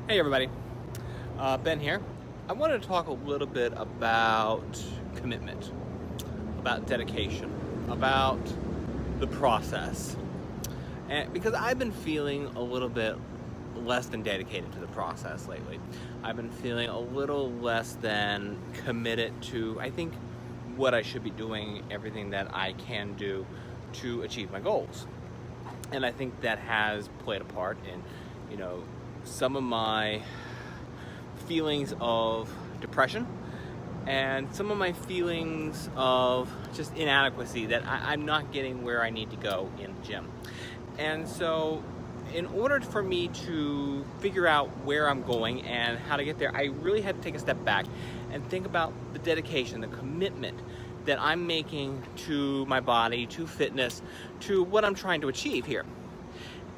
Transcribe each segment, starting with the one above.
Hey everybody, Ben here. I wanted to talk a little bit about commitment, about dedication, about the process. And because I've been feeling a little bit less than dedicated to the process lately. I've been feeling a little less than committed to, I think, what I should be doing, everything that I can do to achieve my goals. And I think that has played a part in, some of my feelings of depression and some of my feelings of just inadequacy, that I'm not getting where I need to go in the gym. And so in order for me to figure out where I'm going and how to get there, I really had to take a step back and think about the dedication, the commitment that I'm making to my body, to fitness, to what I'm trying to achieve here.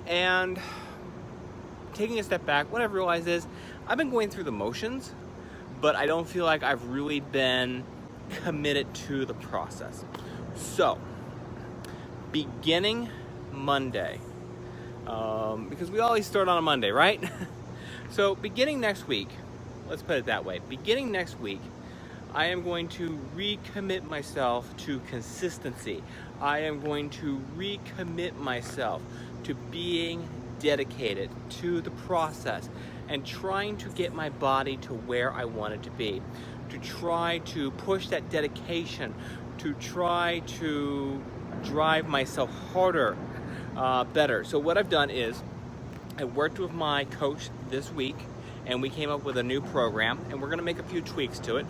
And taking a step back, what I've realized is I've been going through the motions, but I don't feel like I've really been committed to the process. So, beginning Monday, because we always start on a Monday, right? So, beginning next week, let's put it that way, beginning next week, I am going to recommit myself to consistency. I am going to recommit myself to being dedicated to the process and trying to get my body to where I want it to be, to try to push that dedication, to try to drive myself harder, better. So what I've done is I worked with my coach this week, and we came up with a new program, and we're gonna make a few tweaks to it.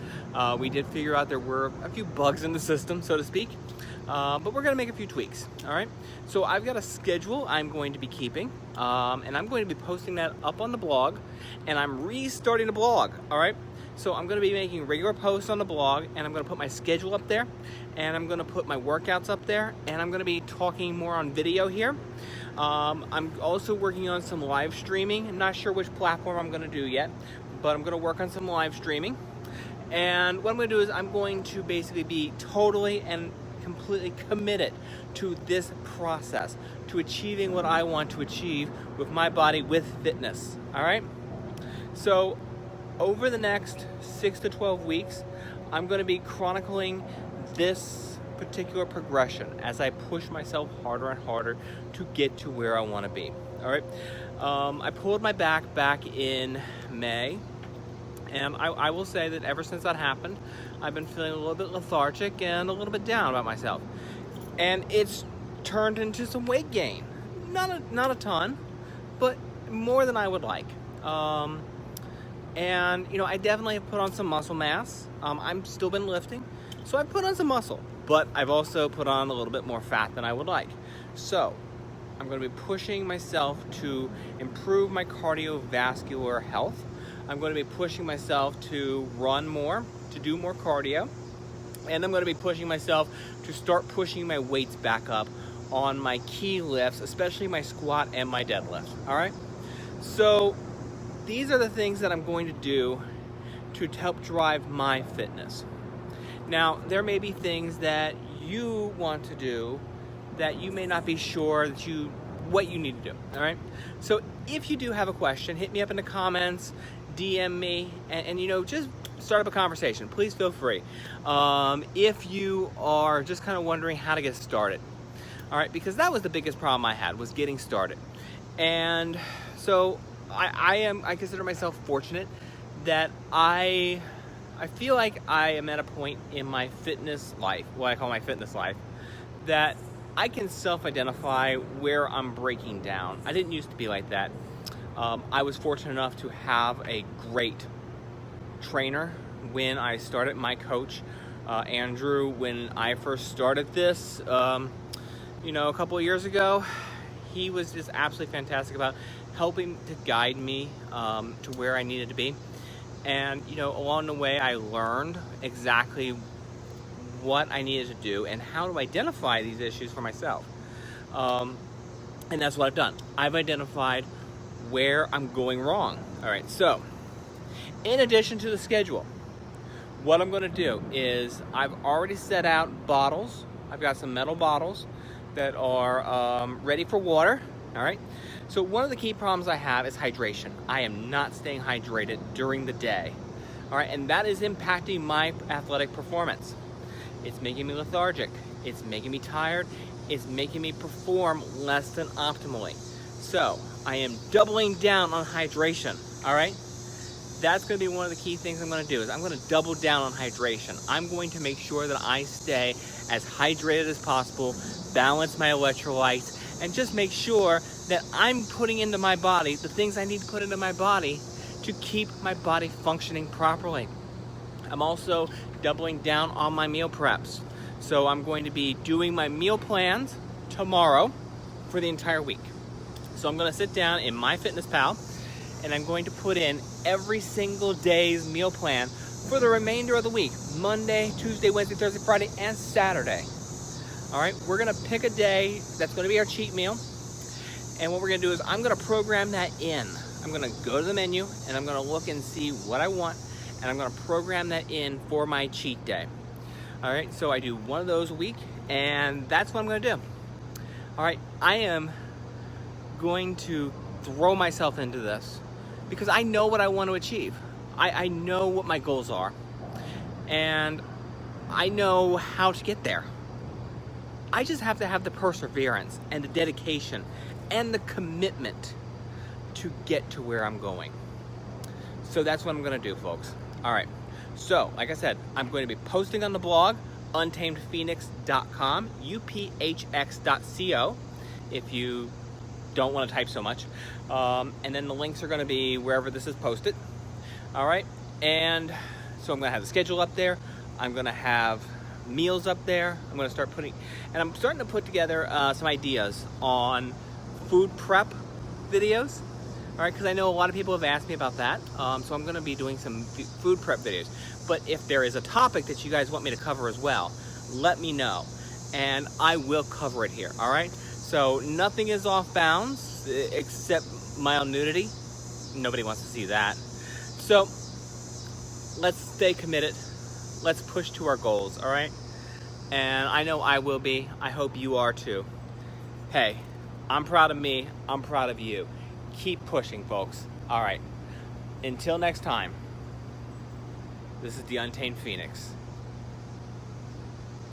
We did figure out there were a few bugs in the system, so to speak, but we're gonna make a few tweaks, all right? So I've got a schedule I'm going to be keeping, and I'm going to be posting that up on the blog, and I'm restarting the blog, all right? So I'm gonna be making regular posts on the blog, and I'm gonna put my schedule up there, and I'm gonna put my workouts up there, and I'm gonna be talking more on video here. I'm also working on some live streaming. I'm not sure which platform I'm gonna do yet, but I'm gonna work on some live streaming. And what I'm gonna do is I'm going to basically be totally and completely committed to this process, to achieving what I want to achieve with my body, with fitness, all right? So over the next 6 to 12 weeks, I'm gonna be chronicling this particular progression as I push myself harder and harder to get to where I want to be. All right. I pulled my back in May, and I will say that ever since that happened, I've been feeling a little bit lethargic and a little bit down about myself, and it's turned into some weight gain. Not a ton, but more than I would like. And I definitely have put on some muscle mass. I've still been lifting, so I've put on some muscle, but I've also put on a little bit more fat than I would like. So I'm going to be pushing myself to improve my cardiovascular health. I'm going to be pushing myself to run more, to do more cardio, and I'm going to be pushing myself to start pushing my weights back up on my key lifts, especially my squat and my deadlift. All right. So these are the things that I'm going to do to help drive my fitness. Now, there may be things that you want to do that you may not be sure that what you need to do, all right? So if you do have a question, hit me up in the comments, DM me, and just start up a conversation. Please feel free. If you are just kind of wondering how to get started, all right? Because that was the biggest problem I had, was getting started. And so I consider myself fortunate that I feel like I am at a point in my fitness life, what I call my fitness life, that I can self-identify where I'm breaking down. I didn't used to be like that. I was fortunate enough to have a great trainer when I started, my coach, Andrew, when I first started this, a couple of years ago. He was just absolutely fantastic about helping to guide me to where I needed to be. And, along the way, I learned exactly what I needed to do and how to identify these issues for myself. And that's what I've done. I've identified where I'm going wrong. All right, so in addition to the schedule, what I'm going to do is I've already set out bottles. I've got some metal bottles that are ready for water. All right. So one of the key problems I have is hydration. I am not staying hydrated during the day. All right, and that is impacting my athletic performance. It's making me lethargic. It's making me tired. It's making me perform less than optimally. So I am doubling down on hydration, all right? That's gonna be one of the key things I'm gonna do is I'm gonna double down on hydration. I'm going to make sure that I stay as hydrated as possible, balance my electrolytes, and just make sure that I'm putting into my body the things I need to put into my body to keep my body functioning properly. I'm also doubling down on my meal preps. So I'm going to be doing my meal plans tomorrow for the entire week. So I'm gonna sit down in MyFitnessPal and I'm going to put in every single day's meal plan for the remainder of the week, Monday, Tuesday, Wednesday, Thursday, Friday, and Saturday. All right, we're gonna pick a day that's gonna be our cheat meal. And what we're gonna do is I'm gonna program that in. I'm gonna go to the menu and I'm gonna look and see what I want, and I'm gonna program that in for my cheat day. All right, so I do one of those a week, and that's what I'm gonna do. All right, I am going to throw myself into this because I know what I want to achieve. I know what my goals are, and I know how to get there. I just have to have the perseverance and the dedication and the commitment to get to where I'm going. So that's what I'm gonna do, folks. All right, so like I said, I'm going to be posting on the blog, untamedphoenix.com, uphx.co, if you don't want to type so much. And then the links are going to be wherever this is posted. All right, and so I'm going to have the schedule up there. I'm going to have meals up there. I'm going to start putting, and I'm starting to put together some ideas on food prep videos. All right, because I know a lot of people have asked me about that. So I'm going to be doing some food prep videos. But if there is a topic that you guys want me to cover as well, let me know, and I will cover it here. All right. So nothing is off bounds except mild nudity. Nobody wants to see that. So let's stay committed. Let's push to our goals, all right? And I know I will be. I hope you are too. Hey, I'm proud of me. I'm proud of you. Keep pushing, folks. All right. Until next time, this is the Untamed Phoenix.